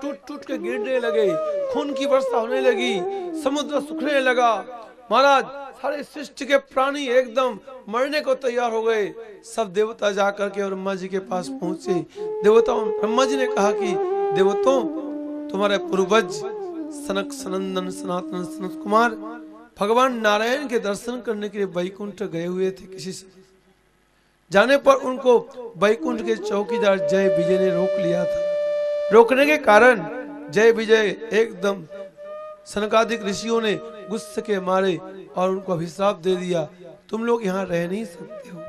टूट टूट के गिरने लगे, खून की वर्षा होने लगी, समुद्र सूखने लगा। महाराज सारे सृष्टि के प्राणी एकदम मरने को तैयार हो गए। सब देवता जाकर के ब्रह्मा जी के पास पहुंचे। देवताओं ब्रह्मा जी ने कहा कि देवताओं, तुम्हारे पूर्वज सनक सनंदन सनातन सनत कुमार भगवान नारायण के दर्शन करने के लिए वैकुंठ गए हुए थे। किसी से जाने पर उनको वैकुंठ के चौकीदार जय विजय ने रोक लिया था। रोकने के कारण जय विजय एकदम सनकादिक ऋषियों ने गुस्से के मारे और उनको अभिशाप दे दिया, तुम लोग यहाँ रह नहीं सकते हो।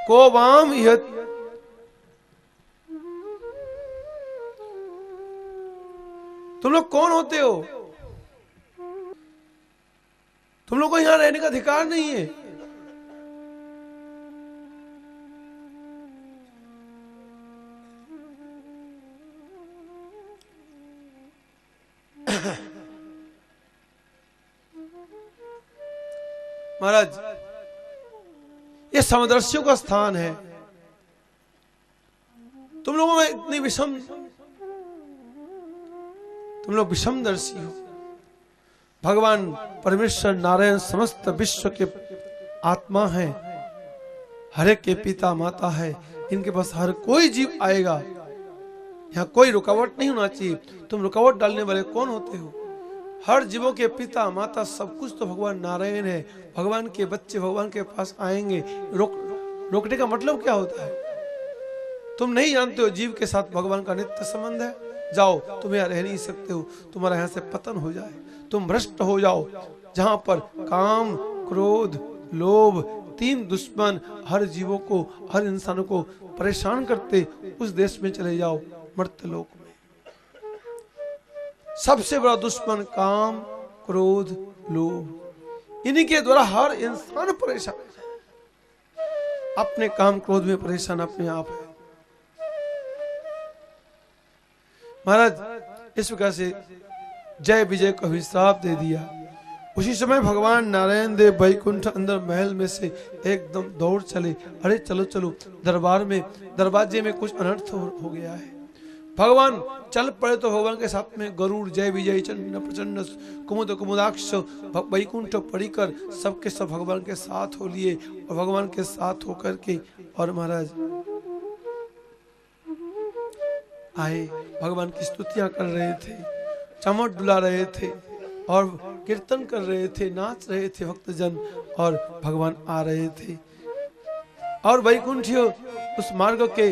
को वाम यह तुम लोग कौन होते हो? तुम लोग को यहाँ रहने का अधिकार नहीं है। महाराज ये समदर्शियों का स्थान है। तुम लोगों में इतनी विषम, तुम लोग विषमदर्शी हो। भगवान परमेश्वर नारायण समस्त विश्व के आत्मा है, हर एक के पिता माता है। इनके पास हर कोई जीव आएगा, यहाँ कोई रुकावट नहीं होना चाहिए। तुम रुकावट डालने वाले कौन होते हो? हर जीवों के पिता माता सब कुछ तो भगवान नारायण है। भगवान के बच्चे भगवान के पास आएंगे। रोकने का मतलब क्या होता है? तुम नहीं जानते हो जीव के साथ भगवान का नित्य संबंध है। जाओ, तुम यहाँ रह नहीं सकते हो, तुम्हारा यहाँ से पतन हो जाए, तुम भ्रष्ट हो जाओ। जहां पर काम क्रोध लोभ तीन दुश्मन हर जीवों को हर इंसानों को परेशान करते, उस देश में चले जाओ। मर्त्यलोक में सबसे बड़ा दुश्मन काम क्रोध लोभ, इन्हीं के द्वारा हर इंसान परेशान है। अपने काम क्रोध में परेशान अपने आप है। महाराज इस प्रकार से जय विजय को अभिशाप दे दिया। उसी समय भगवान नारायण देव वैकुंठ अंदर महल में से एकदम दौड़ चले। अरे चलो चलो, दरबार में दरवाजे में कुछ अनर्थ हो गया है। भगवान चल पड़े तो भगवान के साथ में गरुड़ जय विजय चंड प्रचंड कुमुद कुमुदाक्ष वैकुंठ परिकर सबके सब भगवान के साथ हो लिए और भगवान के साथ होकर के और महाराज आए। भगवान की स्तुतियां कर रहे थे, चमट डुला रहे थे और कीर्तन कर रहे थे, नाच रहे थे भक्तजन और भगवान आ रहे थे। और वैकुंठियों उस मार्ग के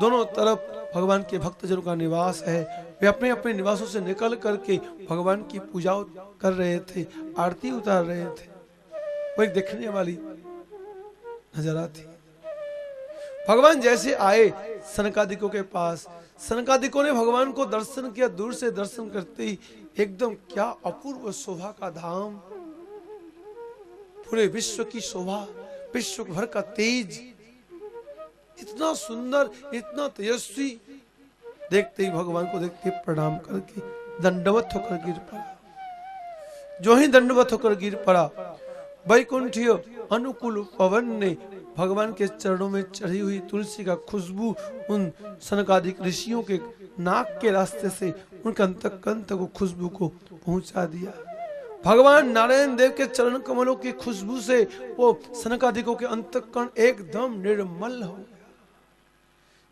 दोनों तरफ भगवान के भक्तजनों का निवास है। वे अपने अपने निवासों से निकल करके भगवान की पूजा कर रहे थे, आरती उतार रहे थे। वो एक देखने वाली नजारा थी। भगवान जैसे आए सनकादिकों के पास, सनकादिकों ने भगवान को दर्शन किया। दूर से दर्शन करते ही एकदम क्या अपूर्व शोभा का धाम, पूरे विश्व की शोभा, विश्व भर का तेज, इतना सुंदर इतना तेजस्वी। देखते ही भगवान को देखते प्रणाम करके दंडवत होकर गिर पड़ा। जो ही दंडवत होकर गिर पड़ा, वैकुंठीय अनुकूल पवन ने भगवान के चरणों में चढ़ी हुई तुलसी का खुशबू उन सनकादिक ऋषियों के नाक के रास्ते से उनके अंतःकरण तक खुशबू को पहुंचा दिया। भगवान नारायण देव के चरण कमलों की खुशबू से वो सनकादिकों के अंतःकरण एकदम निर्मल हो गया।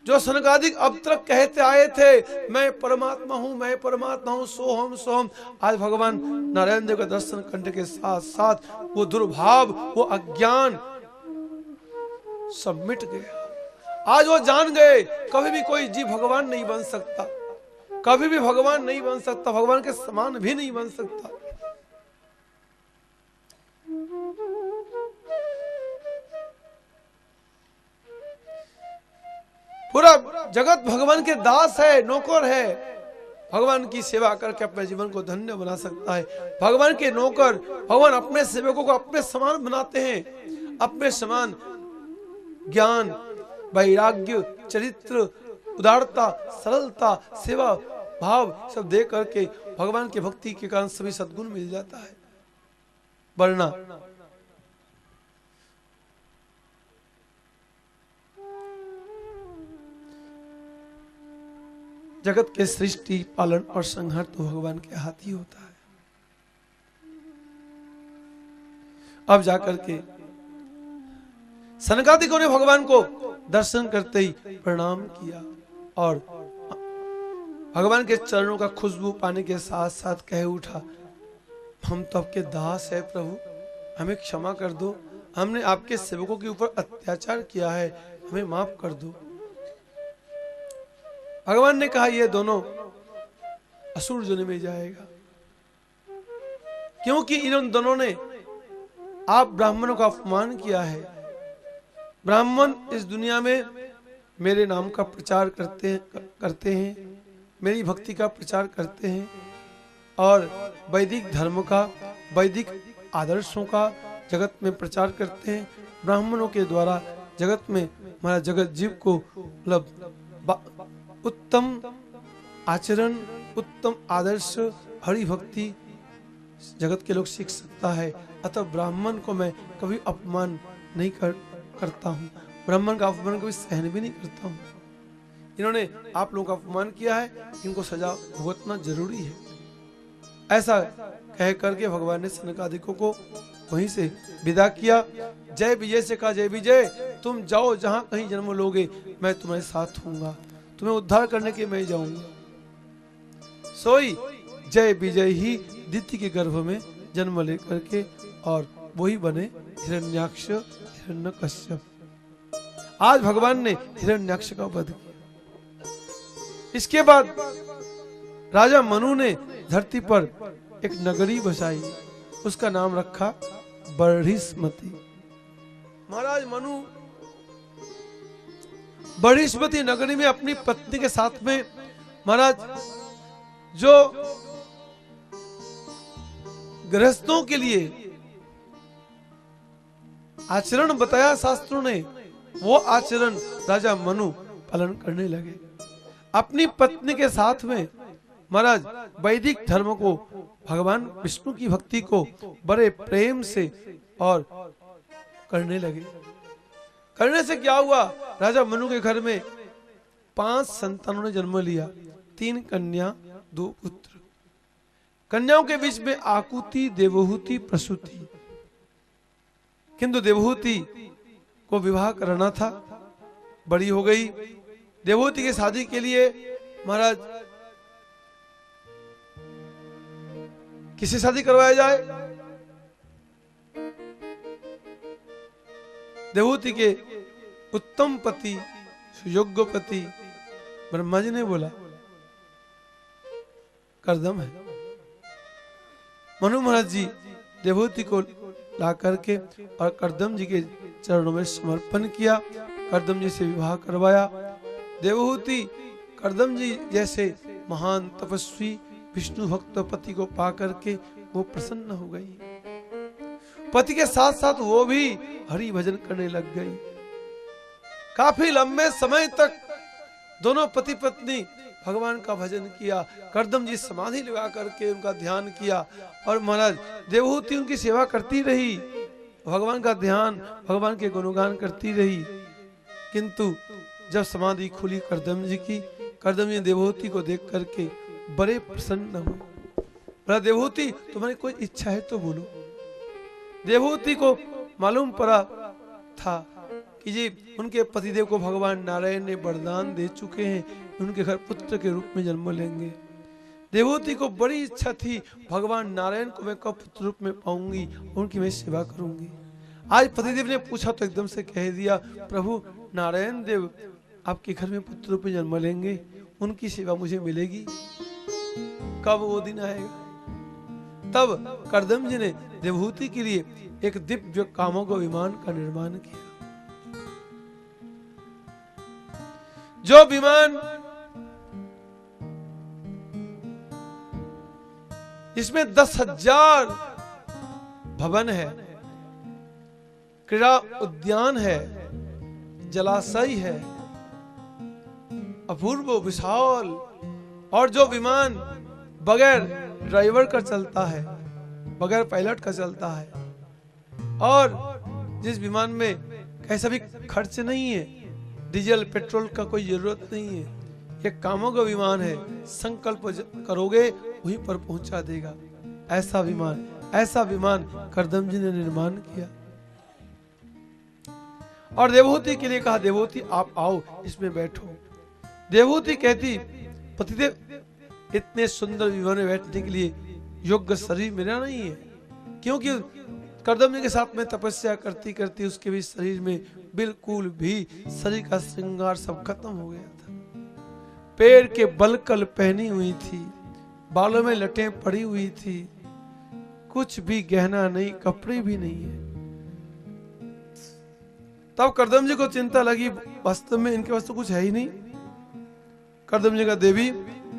जो सनकादिक अब तक कहते आए थे मैं परमात्मा हूं, मैं परमात्मा हूं, सोहम सोहम, आज भगवान नारायण देव का दर्शन करने के साथ साथ वो दुर्भाव वो अज्ञान सब मिट गया। आज वो जान गए कभी भी कोई जीव भगवान नहीं बन सकता, कभी भी भगवान नहीं बन सकता, भगवान के समान भी नहीं बन सकता। पूरा जगत भगवान के दास है, नौकर है। भगवान की सेवा करके अपने जीवन को धन्य बना सकता है। भगवान के नौकर, भगवान अपने सेवकों को अपने समान बनाते हैं। अपने समान ज्ञान वैराग्य चरित्र उदारता सरलता सेवा भाव सब दे करके भगवान की भक्ति के कारण सभी सद्गुण मिल जाता है। वरना जगत के सृष्टि पालन और संहार तो भगवान के हाथ ही होता है। अब जाकर के सनकादिकों ने भगवान को दर्शन करते ही प्रणाम किया और भगवान के चरणों का खुशबू पाने के साथ साथ कह उठा, हम तो आपके दास है प्रभु, हमें क्षमा कर दो, हमने आपके सेवकों के ऊपर अत्याचार किया है, हमें माफ कर दो। भगवान ने कहा ये दोनों असुर योनि में जाएगा, क्योंकि इन दोनों ने आप ब्राह्मणों का अपमान किया है। ब्राह्मण इस दुनिया में मेरे नाम का प्रचार करते हैं, मेरी भक्ति का प्रचार करते हैं और वैदिक धर्म का, वैदिक आदर्शों का जगत में प्रचार करते हैं। ब्राह्मणों के द्वारा जगत में हमारा जगत जीव को मतलब उत्तम आचरण, उत्तम आदर्श, हरि भक्ति जगत के लोग सीख सकता है। अतः ब्राह्मण को मैं कभी अपमान नहीं करता हूँ, ब्राह्मण का अपमान कभी सहन भी नहीं करता हूँ। इन्होंने आप लोगों का अपमान किया है, इनको सजा भुगतना जरूरी है। ऐसा कह करके भगवान ने सनकादिकों को वहीं से विदा किया। जय विजय से कहा, जय विजय तुम जाओ, जहां कहीं जन्म लोगे मैं तुम्हारे साथ हूँगा, तुम्हें उद्धार करने के मैं जाऊंगा। सोई जय विजय ही दिति के गर्भ में जन्म लेकर के और वही बने हिरण्याक्ष, हिरण्यकश्यप। आज भगवान ने हिरण्याक्ष का वध किया। इसके बाद राजा मनु ने धरती पर एक नगरी बसाई, उसका नाम रखा बर्हिष्मति। महाराज मनु बर्हिष्मति नगरी में अपनी पत्नी के साथ में महाराज जो गृहस्थों के लिए आचरण बताया शास्त्रों ने, वो आचरण राजा मनु पालन करने लगे। अपनी पत्नी के साथ में महाराज वैदिक धर्म को, भगवान विष्णु की भक्ति को बड़े प्रेम से और करने लगे। करने से क्या हुआ, राजा मनु के घर में 5 संतानों ने जन्म लिया, 3 कन्या 2 पुत्र। कन्याओं के बीच में आकुति, देवहूति, प्रसूति। किंतु देवहूति को विवाह करना था, बड़ी हो गई। देवहूति की शादी के लिए महाराज किससे शादी करवाया जाए? देवहूति के उत्तम पति, सुयोग्य पति ब्रह्मा जी ने बोला कर्दम है। मनु महाराज जी देवहूति को ला करके और कर्दम जी के चरणों में समर्पण किया, कर्दम जी से विवाह करवाया। देवहूति कर्दम जी जैसे महान तपस्वी विष्णु भक्त पति को पा करके वो प्रसन्न हो गई। पति के साथ साथ वो भी हरि भजन करने लग गई। काफी लंबे समय तक दोनों पति पत्नी भगवान का भजन किया। कर्दम जी समाधि लगा करके उनका ध्यान किया और महाराज देवहूति उनकी सेवा करती रही, भगवान का ध्यान, भगवान के गुणगान करती रही। किंतु जब समाधि खुली कर्दम जी की, कर्दम जी देवहूति को देख करके बड़े प्रसन्न हुए। बोला देवहूति तुम्हारी कोई इच्छा है तो बोलो। देवहूति को मालूम पड़ा था कि जी उनके पतिदेव को भगवान नारायण ने वरदान दे चुके हैं, उनके घर पुत्र के रूप में जन्म लेंगे। देवहूति को बड़ी इच्छा थी भगवान नारायण को मैं कब पुत्र रूप में पाऊंगी, उनकी मैं सेवा करूंगी। आज पतिदेव ने पूछा तो एकदम से कह दिया प्रभु नारायण देव आपके घर में पुत्र रूप में जन्म लेंगे, उनकी सेवा मुझे मिलेगी। कब वो दिन आएगा? तब कर्दम जी ने देवहूति के लिए एक दिव्य कामोग विमान का निर्माण किया। जो विमान इसमें 10,000 भवन है, क्रीड़ा उद्यान है, जलाशय है, अपूर्व विशाल, और जो विमान बगैर ड्राइवर का चलता है, बगैर पायलट का चलता है, और जिस विमान में कैसा भी खर्च नहीं है, डीजल पेट्रोल का कोई जरूरत नहीं है, ये कामों का विमान है, संकल्प करोगे वहीं पर पहुंचा देगा। ऐसा विमान करदम जी ने निर्माण किया और देवहूति के लिए कहा, देवहूति आप आओ इसमें बैठो। देवहूति कहती, पतिदेव इतने सुंदर विमान में बैठने के लिए योग्य शरीर मेरा नहीं है, क्योंकि करदम जी के साथ में तपस्या करती करती उसके भी शरीर में बिल्कुल भी शरीर का श्रृंगार सब खत्म हो गया था। पैर के बलकल पहनी हुई थी, बालों में लटें पड़ी हुई थी, कुछ भी गहना नहीं, कपड़े भी नहीं है। तब करदम जी को चिंता लगी, वास्तव में इनके पास तो कुछ है ही नहीं। करदम जी का, देवी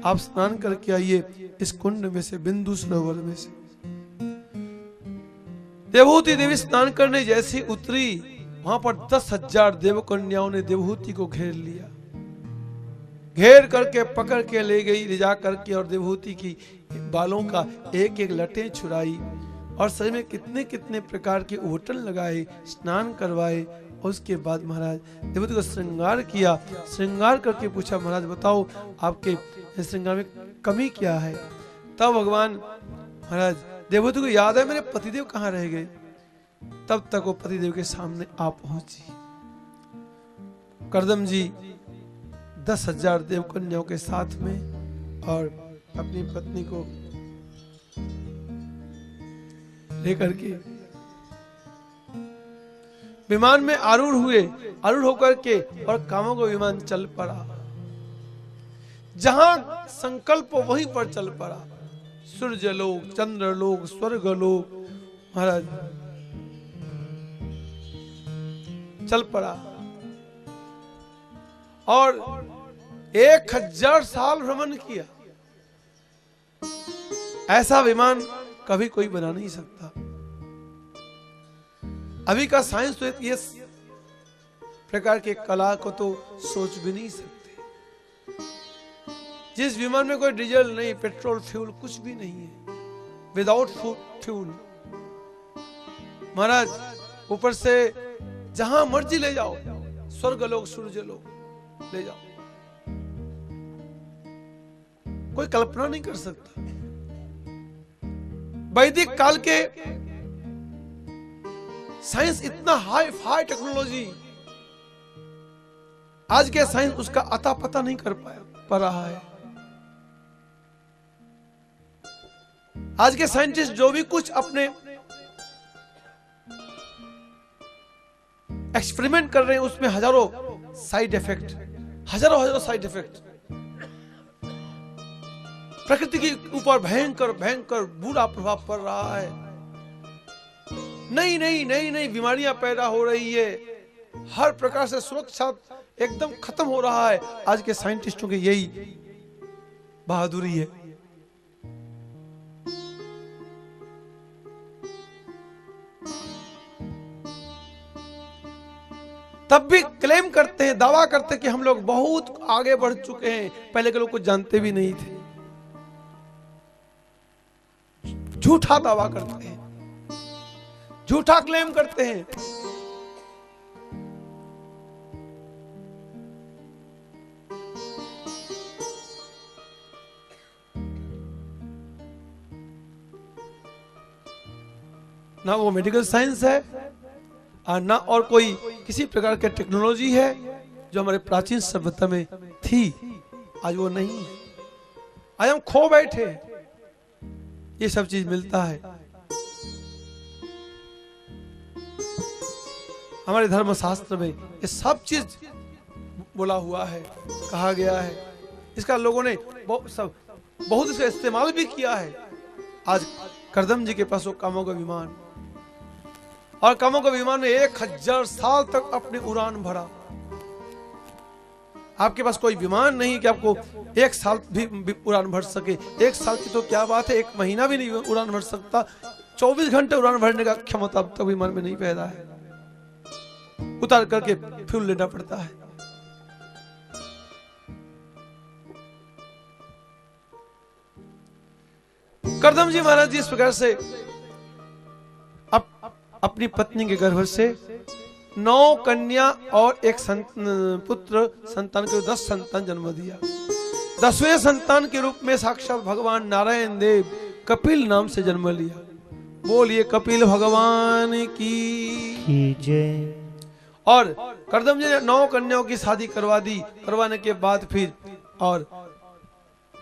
आप स्नान करके आइए इस कुंड में से, बिंदु सरोवर में से। देवहूति देवी स्नान करने जैसी उतरी, वहां पर 10,000 देवकन्याओं ने देवहूति को घेर लिया, घेर करके पकड़ के ले गई, ले जा करके और देवहूति की बालों का एक एक लटें छुड़ाई और शरीर में कितने कितने प्रकार के ओटन लगाए, स्नान करवाए। उसके बाद महाराज देवहूति को श्रृंगार किया। श्रृंगार करके पूछा, महाराज बताओ आपके श्रृंगार में कमी क्या है? तब भगवान महाराज देवहूति को याद है, मेरे पतिदेव कहाँ रह गए? तब तक वो पतिदेव के सामने आ पहुंची। करदम जी 10,000 देवकन्याओं के साथ में और अपनी पत्नी को लेकर के विमान में आरूढ़ हुए। आरूढ़ होकर के और कामों का विमान चल पड़ा। जहां संकल्प वहीं पर चल पड़ा। सूर्यलोक, चंद्रलोक, स्वर्गलोक महाराज चल पड़ा और 1000 साल भ्रमण किया। ऐसा विमान कभी कोई बना नहीं सकता। अभी का साइंस तो ये प्रकार के कला को तो सोच भी नहीं सकते। जिस विमान में कोई डीजल नहीं, पेट्रोल, फ्यूल कुछ भी नहीं है, विदाउट फ्यूल महाराज, ऊपर से जहां मर्जी ले जाओ, स्वर्गलोक, सूर्यलोक ले जाओ, कोई कल्पना नहीं कर सकता। वैदिक काल के साइंस इतना हाई टेक्नोलॉजी, आज के साइंस उसका अता पता नहीं कर पा रहा है। आज के साइंटिस्ट जो भी कुछ अपने एक्सपेरिमेंट कर रहे हैं उसमें हजारों साइड इफेक्ट, हजारों साइड इफेक्ट, प्रकृति के ऊपर भयंकर भयंकर बुरा प्रभाव पड़ रहा है। नई बीमारियां पैदा हो रही है, हर प्रकार से सुरक्षा एकदम खत्म हो रहा है। आज के साइंटिस्टों की यही बहादुरी है। तब भी क्लेम करते हैं, दावा करते हैं कि हम लोग बहुत आगे बढ़ चुके हैं, पहले के लोग कुछ जानते भी नहीं थे। झूठा दावा करते हैं, झूठा क्लेम करते हैं। ना वो मेडिकल साइंस है और ना और कोई किसी प्रकार के टेक्नोलॉजी है जो हमारे प्राचीन सभ्यता में थी, आज वो नहीं है। आज हम खो बैठे, ये सब चीज मिलता है। हमारे धर्मशास्त्र में ये सब चीज बोला हुआ है, कहा गया है। इसका लोगों ने बहुत इसका इस्तेमाल भी किया है। आज करदम जी के पास वो कामों का विमान, और कामों का विमान में 1000 साल तक अपनी उड़ान भरा। आपके पास कोई विमान नहीं कि आपको 1 साल भी उड़ान भर सके। 1 साल की तो क्या बात है, 1 महीना भी नहीं उड़ान भर सकता। 24 घंटे उड़ान भरने का क्षमता अब तक विमान में नहीं पैदा है। उतार करके फ्यूल लेना पड़ता है। करदम जी महाराज जी इस प्रकार से अपनी पत्नी के गर्भ से 9 कन्या और 1 पुत्र संतान के 10 संतान जन्म दिया। 10वें संतान के रूप में साक्षात भगवान नारायण देव कपिल नाम से जन्म लिया। बोलिए कपिल भगवान की जय। और कर्दम जी ने 9 कन्याओं की शादी करवा दी। करवाने के बाद फिर और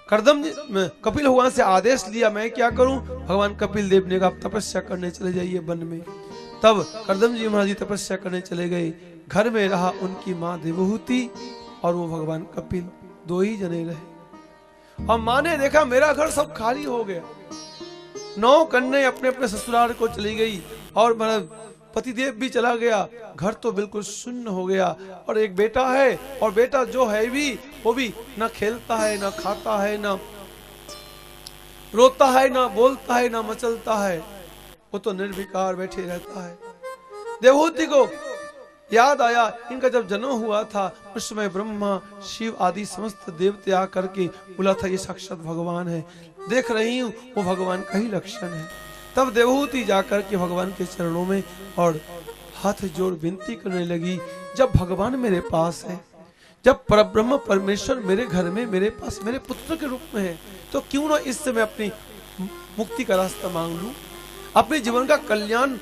कर्दम जी कपिल भगवान से आदेश लिया, मैं क्या करूं? भगवान कपिल देव ने कहा तपस्या करने चले जाइए वन में। तब कर्दम जी महाराज जी तपस्या करने चले गए। घर में रहा उनकी माँ देवहूति और वो भगवान कपिल, 2 ही जने रहे। और माँ ने देखा मेरा घर सब खाली हो गया। 9 कन्याएं अपने अपने ससुराल को चली गई और पतिदेव भी चला गया। घर तो बिल्कुल शून्य हो गया। और एक बेटा है, और बेटा जो है भी वो भी ना खेलता है, ना खाता है, ना रोता है, ना बोलता है, ना मचलता है। वो तो निर्विकार बैठे रहता है। देवहूति को याद आया इनका जब जन्म हुआ था उस समय ब्रह्मा शिव आदि समस्त देवते आकर के बोला था ये साक्षात भगवान है, देख रही हूँ वो भगवान का ही लक्षण है। तब देवहूति जाकर के भगवान के चरणों में और हाथ जोड़ विनती करने लगी, जब भगवान मेरे पास है, जब परब्रह्म परमेश्वर मेरे घर में मेरे पास मेरे पुत्र के रूप में है, तो क्यों ना इससे मैं अपनी मुक्ति का रास्ता मांग लूं, अपने जीवन का कल्याण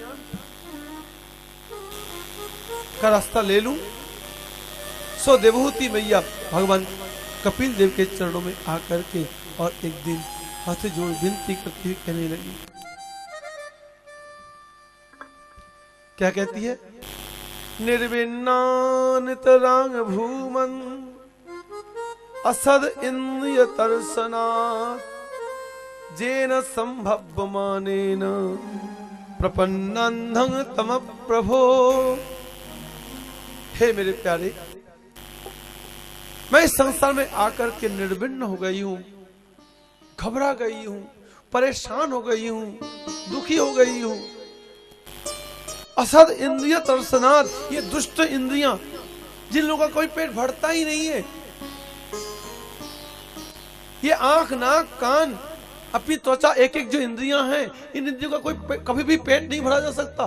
का रास्ता ले लूं। सो देवहूति मैया भगवान कपिल देव के चरणों में आकर के और एक दिन हाथ जोड़ विनती करती कहने लगी, क्या कहती है? निर्विन्नानितरांग भूमन असद इंद्रिय तरसनात् जेन संभवमानेन प्रपन्नान्धं तम प्रभो। हे मेरे प्यारे, मैं इस संसार में आकर के निर्विन्न हो गई हूं, घबरा गई हूं, परेशान हो गई हूं, दुखी हो गई हूं। असद इंद्रिय तरसनाद, ये दुष्ट इंद्रियां जिन लोगों का कोई पेट भरता ही नहीं है, ये आंख नाक कान अपनी त्वचा एक एक जो इंद्रियां हैं, इन इंद्रियों का कोई कभी भी पेट नहीं भरा जा सकता।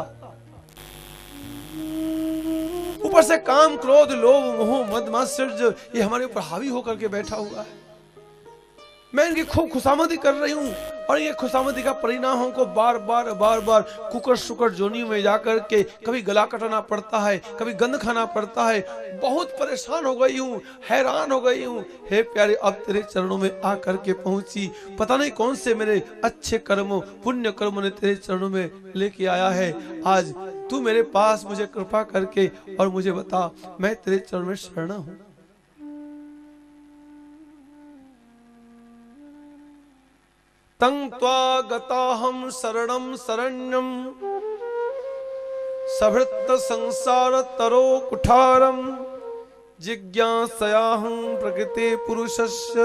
ऊपर से काम क्रोध लोभ मोह मद मात्सर्य ये हमारे ऊपर हावी होकर के बैठा हुआ है। मैं इनकी खूब खुशामदी कर रही हूँ और ये खुशामदी का परिणाम हमको बार बार कुकर शुकर जोनी में जाकर के कभी गला कटाना पड़ता है, कभी गंद खाना पड़ता है। बहुत परेशान हो गई हूँ, हैरान हो गई हूँ। हे प्यारे, अब तेरे चरणों में आकर के पहुंची, पता नहीं कौन से मेरे अच्छे कर्मों पुण्य कर्मों ने तेरे चरणों में लेके आया है। आज तू मेरे पास मुझे कृपा करके और मुझे बता, मैं तेरे चरणों में शरण हूँ। तं त्वा गताहं शरणं शरण्यं सभृत संसार तरो कुठारं जिज्ञासयाहं प्रकृते पुरुषस्य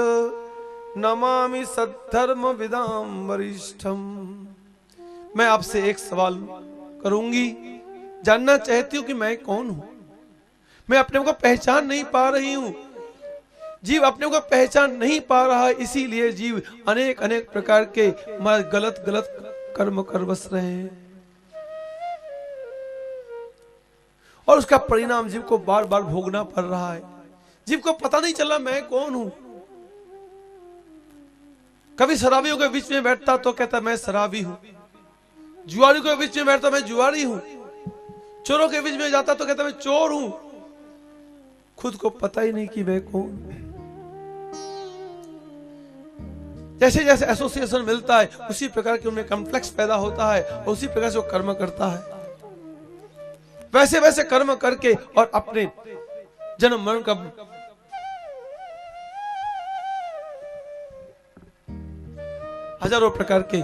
नमामि सद्धर्म विदाम वरिष्ठम। मैं आपसे एक सवाल करूंगी, जानना चाहती हूँ कि मैं कौन हूं। मैं अपने को पहचान नहीं पा रही हूं। जीव अपने को पहचान नहीं पा रहा है, इसीलिए जीव अनेक अनेक प्रकार के गलत गलत कर्म कर बस रहे हैं और उसका परिणाम जीव को बार बार भोगना पड़ रहा है। जीव को पता नहीं चला मैं कौन हूं। कभी शराबियों के बीच में बैठता तो कहता मैं शराबी हूं, जुआरियों के बीच में बैठता मैं जुआरी हूं, चोरों के बीच में जाता तो कहता मैं चोर हूं। खुद को पता ही नहीं कि मैं कौन। जैसे जैसे एसोसिएशन मिलता है उसी प्रकार के उनमें कॉम्प्लेक्स पैदा होता है और उसी प्रकार से वो कर्म करता है। वैसे वैसे कर्म करके और अपने जन्म मरण का हजारों प्रकार के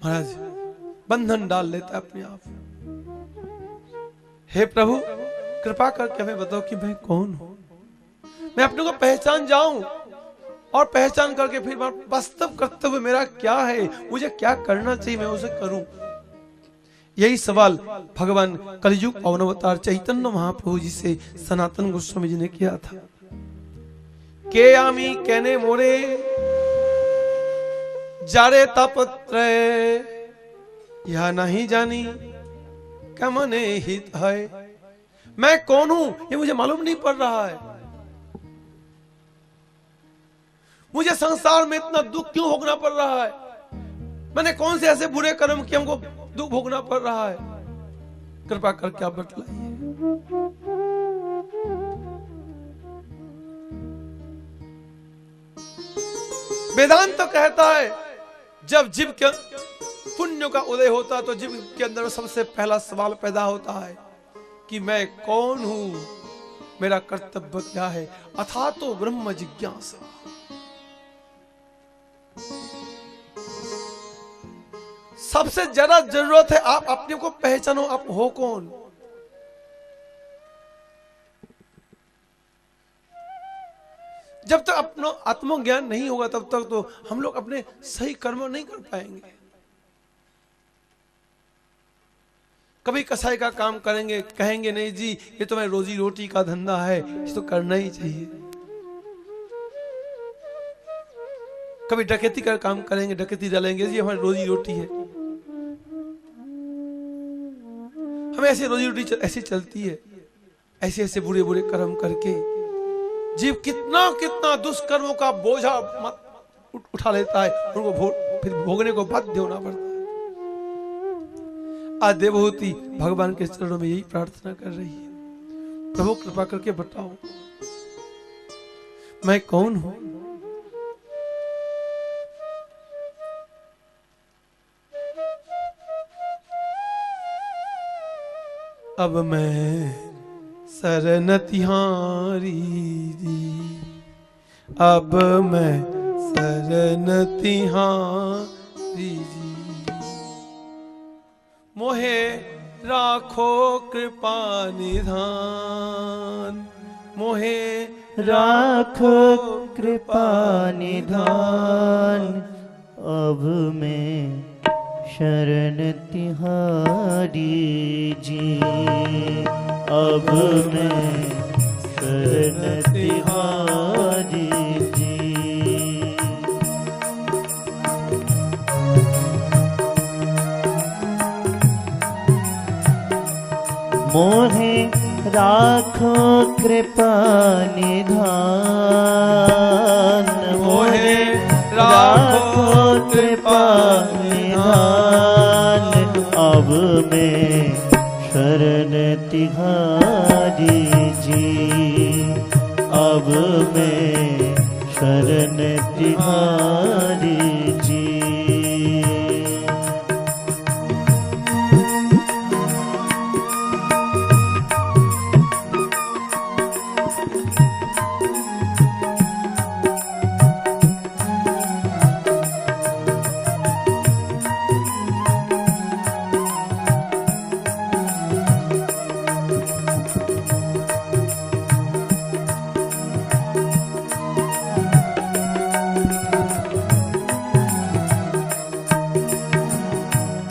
महाराज बंधन डाल लेता है अपने आप। हे प्रभु, कृपा करके हमें बताओ कि मैं कौन हूं। मैं अपने को पहचान जाऊं और पहचान करके फिर वास्तव कर्तव्य मेरा क्या है, मुझे क्या करना चाहिए, मैं उसे करूं। यही सवाल भगवान कलयुग पवन अवतार चैतन्य महाप्रभु जी से सनातन गोस्वामी जी ने किया था। के आमी कहने मोरे जारे तापत्र यह नहीं जानी कमने हित है। मैं कौन हूं ये मुझे मालूम नहीं पड़ रहा है। मुझे संसार में इतना दुख क्यों भोगना पड़ रहा है? मैंने कौन से ऐसे बुरे कर्म किए हमको दुख भोगना पड़ रहा है? कृपा करके आप बतलाइए। वेदांत तो कहता है जब जीव के पुण्य का उदय होता तो जीव के अंदर सबसे पहला सवाल पैदा होता है कि मैं कौन हूं, मेरा कर्तव्य क्या है। अथा तो ब्रह्म जिज्ञासा। सबसे ज्यादा जरूरत है आप अपने को पहचानो, आप हो कौन। जब तक अपना आत्मज्ञान नहीं होगा तब तक तो हम लोग अपने सही कर्म नहीं कर पाएंगे। कभी कसाई का काम करेंगे, कहेंगे नहीं जी ये तो मेरी रोजी रोटी का धंधा है, इसे तो करना ही चाहिए। कभी डकैती का काम करेंगे, डकैती डालेंगे जी हमारी रोजी रोटी है। हमें ऐसी रोजी रोटी ऐसी चलती है। ऐसे ऐसे बुरे बुरे कर्म करके जीव कितना कितना दुष्कर्मों का बोझा उठा लेता है, उनको फिर भोगने को बाध्य होना पड़ता है। आज देवहूति भगवान के चरणों में यही प्रार्थना कर रही है, प्रभु कृपा करके बताओ मैं कौन हूं। अब मैं शरण तिहारी जी, अब मैं शरण तिहारी जी। मोहे राखो कृपा निधान, मोहे राखो कृपा निधान। अब मैं शरण तिहारी जी, अब मैं शरण तिहारी जी। मोहे राखो कृपा निधान, मोहे राखो कृपा निधान। अब मैं शरण तिहारी जी, अब मैं शरण तिहारी जी।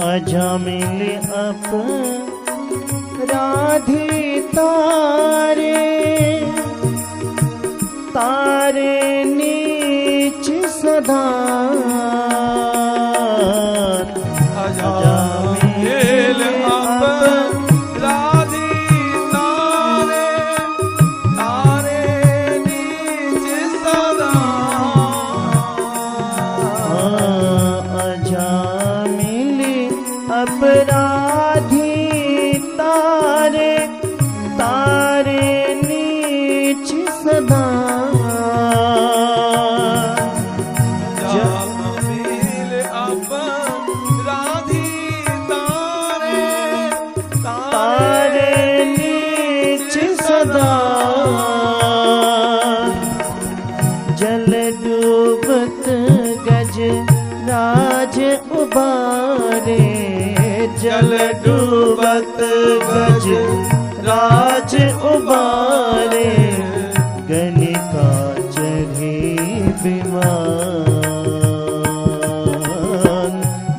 अजामिल अपराधी तारे, तारे नीच सदा। अजामिल अपराधी तारे, तारे नीच सदा। अपराधी तारे, तारे नीच सदा। अजामिल अपराधी तारे, तारे नीच सदा। जल डूबत गज राज उबारे, जल डूबत गज राज उबारे। गणिका चढ़े विमान,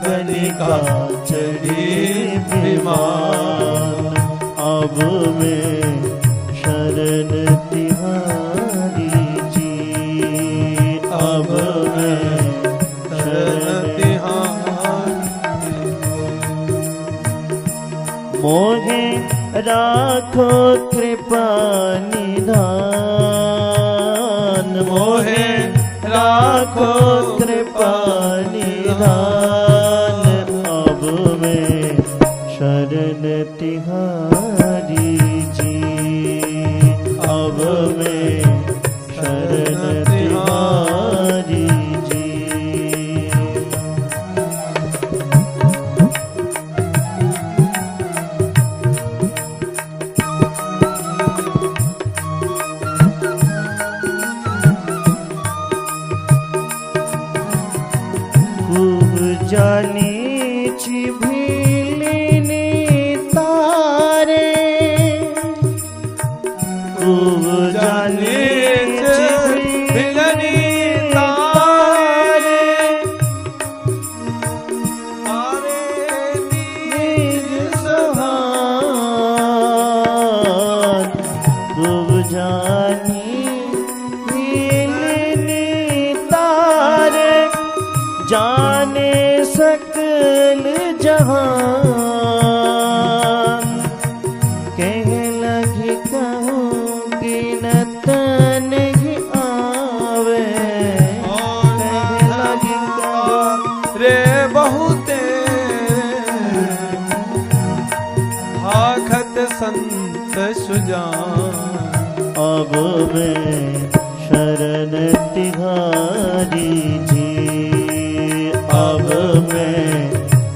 गणिका चढ़े विमान। अब मैं शरण तिहारी जी, अब मैं शरण मोहे राखो कृपा निधान, मोहे राखो राखो कृपा निधान, अब मैं शरण तिहारी जी, अब मैं शरण तिहारी जी। खूब जानी छिभिलिनी तारे, खूब जानी छिभिलिनी तारे, निज सहान, खूब जानी छिभिलिनी तारे, जाने सकल जहान, कह लगी कहूँगी न तन ही आवे, कह लगी कहूँ रे बहुते भाखत संत सुजान, अब मैं शरण तिहारी जी, अब मैं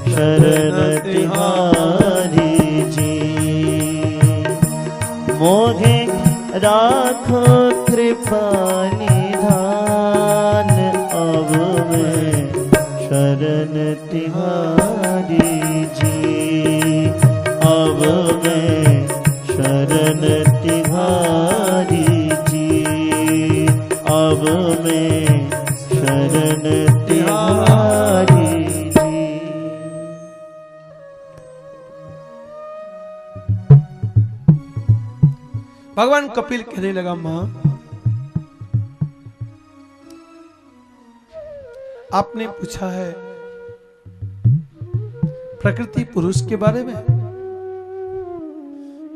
शरण तिहारी जी। मोहे राखो कृपा निधान, अब मैं शरण तिहारी जी, अब मैं शरण तिहारी जी, अब मैं शरण तिहारी जी। भगवान कपिल कहने लगा, मां आपने पूछा है प्रकृति पुरुष के बारे में।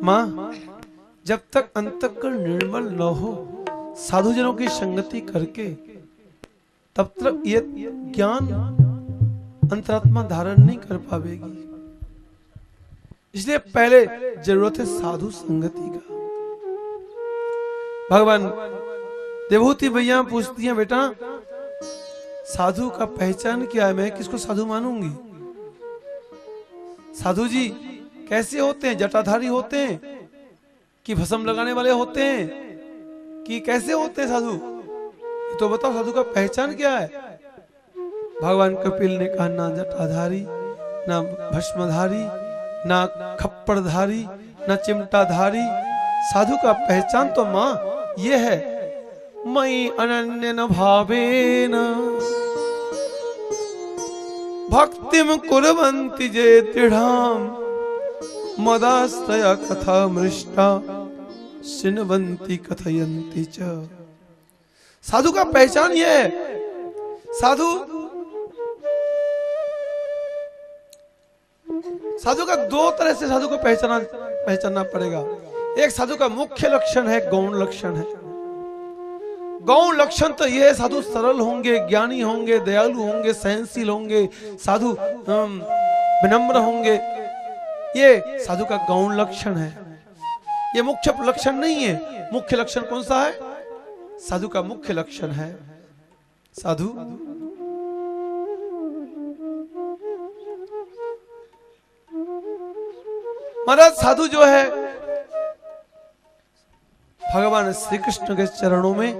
मां जब तक अंतःकरण निर्मल न हो साधुजनों की संगति करके, तब तक ये ज्ञान अंतरात्मा धारण नहीं कर पाएगी। इसलिए पहले जरूरत है साधु संगति का। भगवान देवहूति भैया पूछती हैं, बेटा साधु का पहचान क्या है, मैं किसको साधु मानूंगी? साधु जी कैसे होते हैं? जटाधारी होते हैं कि भस्म लगाने वाले होते हैं कि कैसे होते हैं साधु? तो बताओ साधु का पहचान क्या है? भगवान कपिल ने कहा, ना जटाधारी, ना भस्मधारी, ना खप्पड़धारी, ना चिमटाधारी। साधु का पहचान तो मां ये है, मई अनन्य न भावेन भक्तिम कुर्वन्ति जे दृढ़ाम, मदाश्रय कथा मृष्टा सिन्वन्ति कथयन्ति च। साधु का पहचान ये है, साधु का दो तरह से साधु को पहचानना पड़ेगा। एक साधु का मुख्य लक्षण है गौण लक्षण है। गौण लक्षण तो ये है, साधु सरल होंगे, ज्ञानी होंगे, दयालु होंगे, सहनशील होंगे, साधु विनम्र होंगे। ये साधु का गौण लक्षण है, ये मुख्य लक्षण नहीं है। मुख्य लक्षण कौन सा है? साधु का मुख्य लक्षण है साधु महाराज, साधु जो है भगवान श्री कृष्ण के चरणों में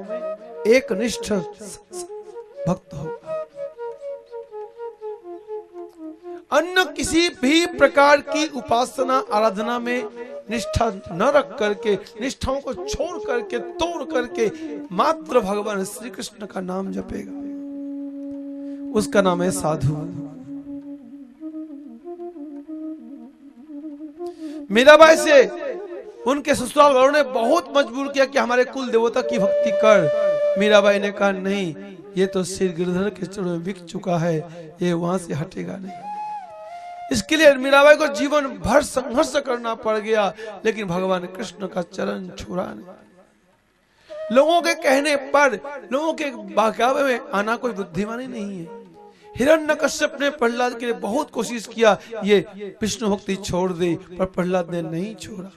एक निष्ठ भक्त हो। अन्य किसी भी प्रकार की उपासना आराधना में निष्ठा न रख करके, निष्ठाओं को छोड़ करके, तोड़ करके मात्र भगवान श्री कृष्ण का नाम जपेगा, उसका नाम है साधु। मीराबाई से उनके ससुराल वालों ने बहुत मजबूर किया कि हमारे कुल देवता की भक्ति कर। मीराबाई ने कहा नहीं, ये तो सिर गिरधर के चरणों में बिक चुका है, ये वहां से हटेगा नहीं। इसके लिए मीराबाई को जीवन भर संघर्ष करना पड़ गया, लेकिन भगवान कृष्ण का चरण छोड़ा नहीं। लोगों के कहने पर, लोगों के बहकावे में आना कोई बुद्धिमानी नहीं है। हिरण्यकश्यप ने प्रहलाद के लिए बहुत कोशिश किया ये विष्णु भक्ति छोड़ दे, पर प्रहलाद ने नहीं छोड़ा।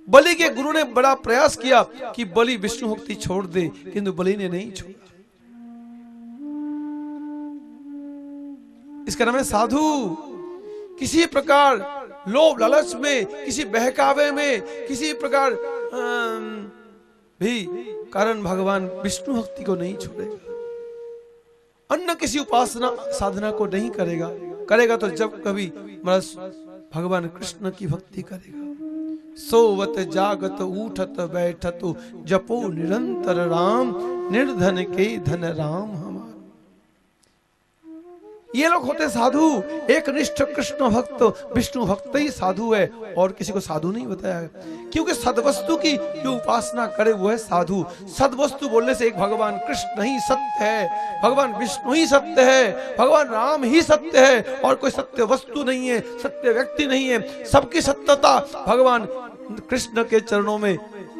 बलि के गुरु ने बड़ा प्रयास किया कि बलि विष्णु भक्ति छोड़ दे, किंतु बलि ने नहीं छोड़ा। इसका नाम है साधु। किसी प्रकार लोभ लालच में, किसी बहकावे में, किसी प्रकार भी कारण भगवान विष्णु भक्ति को नहीं छोड़ेगा। अन्य किसी उपासना साधना को नहीं करेगा। करेगा तो जब कभी भगवान कृष्ण की भक्ति करेगा। सोवत जागत उठत बैठत जपो निरंतर राम, निर्धन के धन राम हमारा। ये लोग होते साधु। एक निष्ठ कृष्ण भक्त विष्णु भक्त ही साधु है, और किसी को साधु नहीं बताया। क्योंकि सदवस्तु की जो उपासना करे वो है साधु। सदवस्तु बोलने से एक भगवान कृष्ण ही सत्य है, भगवान विष्णु ही सत्य है, भगवान राम ही सत्य है, और कोई सत्य वस्तु नहीं है, सत्य व्यक्ति नहीं है। सबकी सत्यता भगवान कृष्ण के चरणों में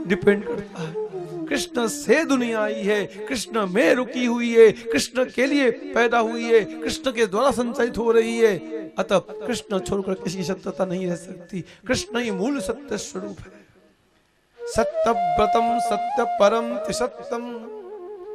डिपेंड करता है। कृष्ण से दुनिया आई है, कृष्ण में रुकी हुई है, कृष्ण के लिए पैदा हुई है, कृष्ण के द्वारा संचालित हो रही है। अतः कृष्ण छोड़कर किसी की सत्यता नहीं रह सकती। कृष्ण ही मूल सत्य स्वरूप है। सत्यव्रतम सत्य परम सत्यम